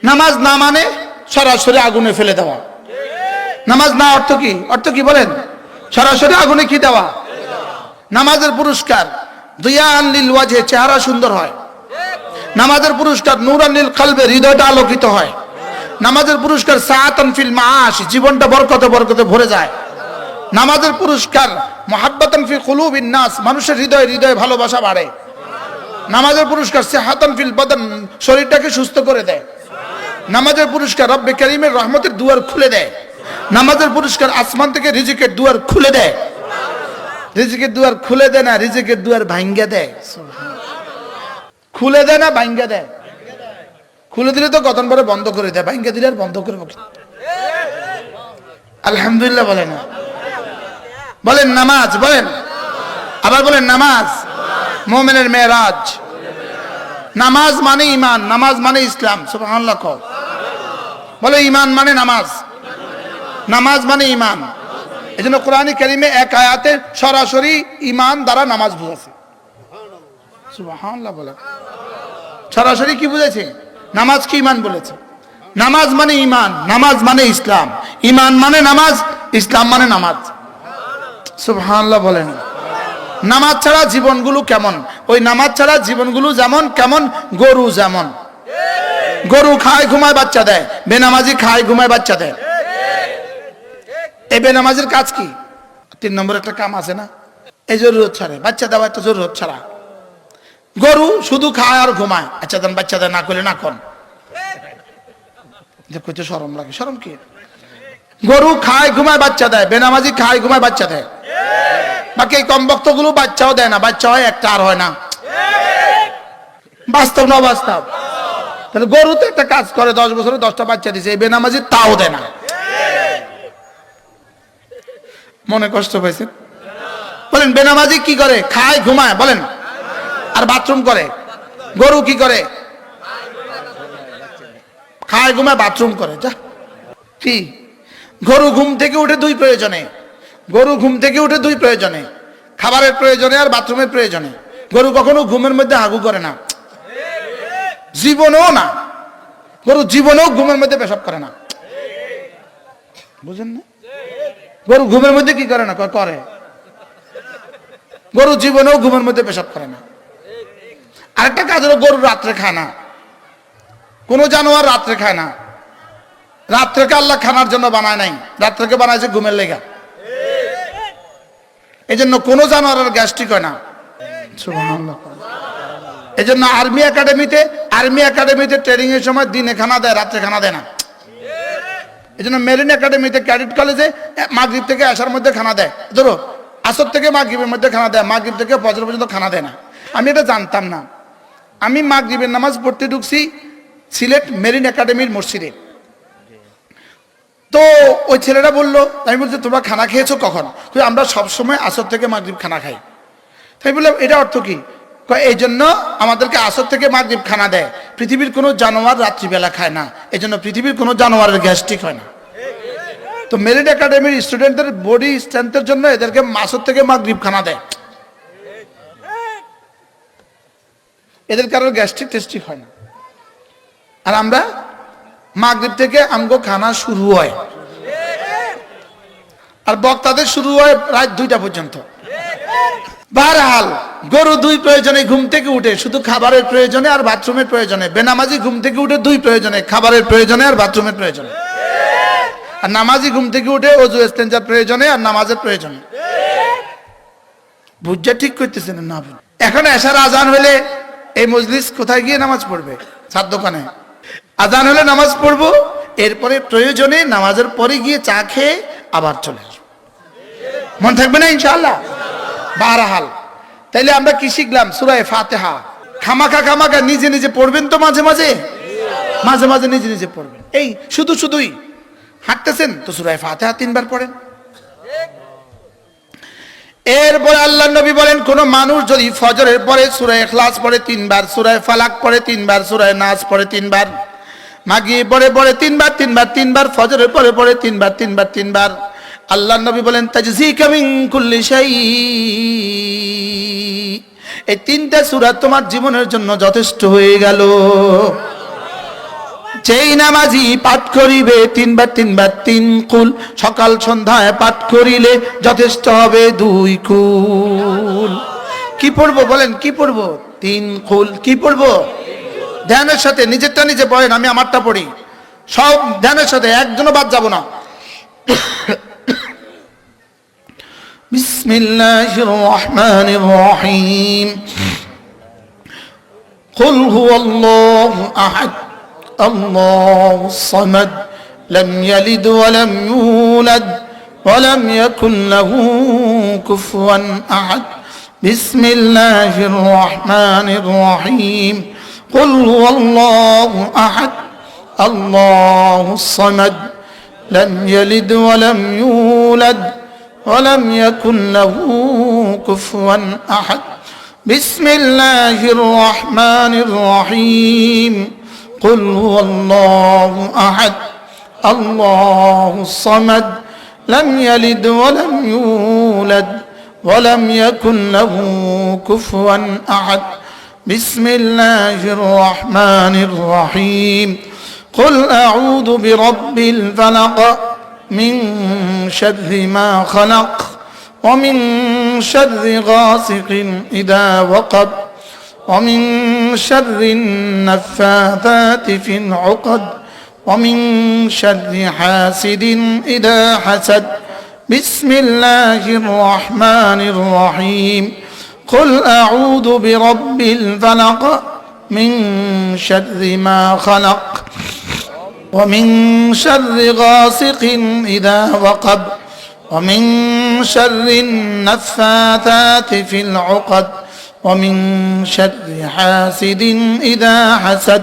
নামাজ না মানে সরাসরি আগুনে ফেলে দেওয়া। নামাজ না অর্থ কি? অর্থ কি বলেন? সরাসরি আগুনে কি দেওয়া? নামাজের পুরস্কার দিয়ান লিল ওয়াজহে, চেহারা সুন্দর হয়। নামাজের পুরস্কার নূরান লিল কলবে, হৃদয়টা আলোকিত হয়। নামাজের পুরস্কার সাআতান ফিল মাআশ, জীবনটা বরকতে বরকতে ভরে যায়। নামাজের পুরস্কার মুহাব্বাতান ফি কুলুবিন নাস, মানুষের হৃদয়ে হৃদয়ে ভালোবাসা বাড়ে। নামাজের পুরস্কার সিহাতান ফিল বাদান, শরীরটাকে সুস্থ করে দেয়। নামাজের পুরস্কার রব্বে কারীমের রহমতের দুয়ার খুলে দেয়। নামাজের পুরস্কার আসমান থেকে রিজিকের দুয়ার খুলে দেয়। রিজিকের দুয়ার খুলে দেয় না, রিজিকের দুয়ার ভাঙ্গা দেয়। খুলে দেয় না ভাঙ্গা দেয়? খুলে দিলে তো কতন পরে বন্ধ করে দেয়, ভাঙ্গা দিলে আর বন্ধ করবো কি? আলহামদুলিল্লাহ বলেন, বলেন নামাজ, বলেন আবার বলেন নামাজ মুমিনের মেরাজ। নামাজ মানে ঈমান, নামাজ মানে ইসলাম। সুবহানাল্লাহ কও। বলে ঈমান মানে নামাজ, নামাজ মানে ঈমান। এজন্য কোরআনে কারীমে এক আয়াতে সরাসরি ঈমান দ্বারা নামাজ বুঝাছে। সুবহানাল্লাহ বলে সরাসরি কি বুঝাইছে? নামাজ কি ঈমান বলেছে। নামাজ মানে ঈমান, নামাজ মানে ইসলাম, ঈমান মানে নামাজ, ইসলাম মানে নামাজ। সুবহানাল্লাহ বলেন। নামাজ ছাড়া জীবনগুলো কেমন? ওই নামাজ ছাড়া জীবনগুলো যেমন কেমন, গরু যেমন। গরু খায় ঘুমায় বাচ্চা দেয়, বেনামাজি খায় ঘুমায় বাচ্চা দেয়। এই বেনামাজির কাজ কি? 3 নম্বর একটা কাম আছে না, এই জরুরত ছাড়ে বাচ্চা দেওয়া, একটা জরুরত ছাড়া। গরু শুধু খায় আর ঘুমায়, আচ্ছা দেন বাচ্চা দেয়, না করলে না কন। কইতে শরম লাগে, শরম কি? গরু খায় ঘুমায় বাচ্চা দেয়, বেনামাজি খায় ঘুমায় বাচ্চা দেয়। বাকি এই কম বক্ত গুলো বাচ্চাও দেয় না, বাচ্চা হয় একটা আর হয় না। বাস্তব না বাস্তব? তাহলে গরু তো একটা কাজ করে, 10 বছরে 10টা বাচ্চা দিছে, এই বেনামাজি তাও দেয় না। মনে কষ্ট পাইছেন? বলেন বেনামাজি কি করে? খায় ঘুমায়, বলেন, আর বাথরুম করে। গরু কি করে? খায় ঘুমায় বাথরুম করে। যা কি, গরু ঘুম থেকে উঠে দুই প্রয়োজনে, গরু ঘুম থেকে উঠে দুই প্রয়োজনে, খাবারের প্রয়োজনে আর বাথরুমের প্রয়োজনে। গরু কখনো ঘুমের মধ্যে হাগু করে না, জীবনেও না। গরু জীবনেও ঘুমের মধ্যে পেশাব করে না, বুঝেন না? গরু ঘুমের মধ্যে কি করে না? করে। গরু জীবনেও ঘুমের মধ্যে পেশাব করে না। আরেকটা কাজ হলো গরু রাত্রে খায় না, কোন জানোয়ার রাত্রে খায় না। রাত্রেকে আল্লাহ খানার জন্য বানায় নাই, রাত্রেকে বানাইছে ঘুমের লেগা। এই জন্য কোন জানোয়ারের গ্যাস্ট্রিক হয় না। সুবহানাল্লাহ। এই জন্য আর্মি একাডেমিতে ট্রেনিং এর সময় দিনে খানা দেয়, রাত্রে খানা দেয় না। এই জন্য মেরিন একাডেমিতে, ক্যাডেট কলেজে মাগরিব থেকে আসার মধ্যে খানা দেয়, ধরো আসর থেকে মাগরিবের মধ্যে খানা দেয়, মাগরিব থেকে ফজর পর্যন্ত খানা দেয় না। আমি এটা জানতাম না। আমি মাগরিবের নামাজ পড়তে ঢুকছি সিলেট মেরিন একাডেমির মসজিদে। তো ওই ছেলেটা বললো, আমি বলছি তোমরা খানা খেয়েছো কখন? আমরা সবসময় আসর থেকে মাগরিব খানা খাই। তাই বললাম এটা অর্থ কি? এই জন্য আমাদেরকে আসর থেকে মাগরিব খানা দেয়। পৃথিবীর কোনো জানোয়ার রাত্রিবেলা খায় না, এই জন্য পৃথিবীর কোনো জানোয়ারের গ্যাস্ট্রিক হয় না। তো মেরিট একাডেমির স্টুডেন্টদের বডি স্ট্রেংথের জন্য এদেরকে আসর থেকে মাগরিব খানা দেয়, এদের কারোর গ্যাস্ট্রিক টেস্ট্রিক হয় না। আর আমরা মাগরিব থেকে আমগো খানা শুরু হয়, আর বক্তাদের শুরু হয় রাত 2টা পর্যন্ত। বারহাল গরু দুই প্রয়োজনে ঘুম থেকে উঠে, শুধু খাবারের প্রয়োজনে আর বাথরুমের প্রয়োজনে। বেনামাজি ঘুম থেকে উঠে দুই প্রয়োজনে, খাবারের প্রয়োজনে আর বাথরুমের প্রয়োজনে। আর নামাজি ঘুম থেকে উঠে ওযু ইস্তেনজার প্রয়োজনে আর নামাজের প্রয়োজনে। বুঝা ঠিক করতেছেন না? এখন এশার আজান হলে এই মজলিস কোথায় গিয়ে নামাজ পড়বে? চার দোকানে। আজান হলে নামাজ পড়বো, এরপরে প্রয়োজনে নামাজের পরে গিয়ে চা খেয়ে আবার চলে আসবো। মন থাকবে না ইনশাআল্লাহ? বারহাল তাইলে আমরা কি শিখলাম? সূরা ফাতিহা খামাখা নিজে নিজে পড়বেন তো, মাঝে মাঝে নিজে নিজে পড়বেন। এই শুধুই হাঁটতেছেন তো সূরা ফাতিহা 3 বার পড়েন। এরপর আল্লাহ নবী বলেন, কোন মানুষ যদি ফজরের পরে সূরা ইখলাস পড়ে 3 বার, সূরা ফালাক পড়ে 3 বার, সূরা নাস পড়ে 3 বার, মাগরিব পড়ে 3 বার, ফজরের পরে 3 বার, আল্লাহ নবী বলেন তাজজিকা মিন কুল্লি শাই, এই 3টা সূরা তোমার জীবনের জন্য যথেষ্ট হয়ে গেল। যেই নামাজি পাঠ করিবে 3 বার 3 কুল, সকাল সন্ধ্যায় পাঠ করিলে যথেষ্ট হবে 2 কুল। কি পড়বো বলেন? কি পড়বো? 3 কুল। কি পড়বো? ধ্যানের সাথে নিজেরটা নিজে পড়েন, আমি আমারটা পড়ি। সব ধ্যানের সাথে, একজনও বাদ যাব না। বিসমিল্লাহির রহমানির রহিম। কুল হুয়াল্লাহু আহাদ আল্লাহুস সামাদ লাম ইয়ালিদ ওয়া লাম ইউলাদ ওয়া লাম ইয়াকুল লাহু কুফুয়ান আহাদ। বিসমিল্লাহির রহমানির রহিম। কুল হুয়াল্লাহু আহাদ আল্লাহুস সামাদ লাম ইয়ালিদ ওয়া লাম ইউলাদ ولم يكن له كفوا أحد. بسم الله الرحمن الرحيم. قل هو الله أحد الله الصمد لم يلد ولم يولد ولم يكن له كفوا أحد. بسم الله الرحمن الرحيم. قل أعوذ برب الفلق من شر ما خلق ومن شر غاسق إذا وقب ومن شر النفاثات في العقد ومن شر حاسد إذا حسد. بسم الله الرحمن الرحيم. قل أعوذ برب الفلق من شر ما خلق ومن شر غاسق إذا وقب ومن شر النفاثات في العقد ومن شر حاسد إذا حسد.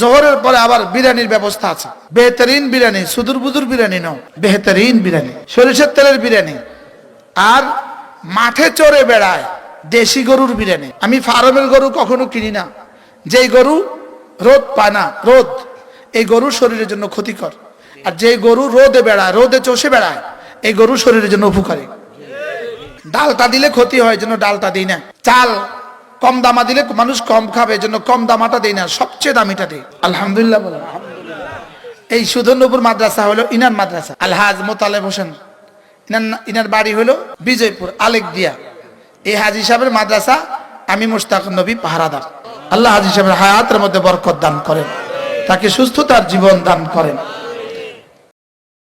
জোহরের পরে আবার বিরিয়ানির ব্যবস্থা আছে, বেহতরিন বিরিয়ানি, সুদূর বুদুর বিরিয়ানি নয়, বেহতরিন বিরিয়ানি, সরিষার তেলের বিরিয়ানি। আর মাঠে চড়ে বেড়ায় দেশি গরুর বিরিয়ানি। আমি ফার্মের গরু কখনো কিনি না, যেই গরু রোদ পায় না, রোদ, এই গরু শরীরের জন্য ক্ষতিকর। আর যে গরু রোদে বেড়ায়, রোদে চষে বেড়ায়, এই গরু শরীরের জন্য উপকারী। ডালটা দিলে ক্ষতি হয়, জন্য ডালটা দিই না। চাল কম দামা দিলে মানুষ কম খাবে, জন্য কম দামাটা দিই না, সবচেয়ে দামিটা দিই। আলহামদুলিল্লাহ বলেন। এই সুধন্যপুর মাদ্রাসা হলো ইনার মাদ্রাসা, আলহাজ মোতালেব হোসেন, ইনার বাড়ি হলো বিজয়পুর আলেকদিয়া। এই হাজী সাহেবের মাদ্রাসা, আমি মুশতাক নবী পাহারাদার। আল্লাহ হাজী সাহেবের হায়াতের মধ্যে বরকত দান করেন, তাকে সুস্থতার জীবন দান করেন।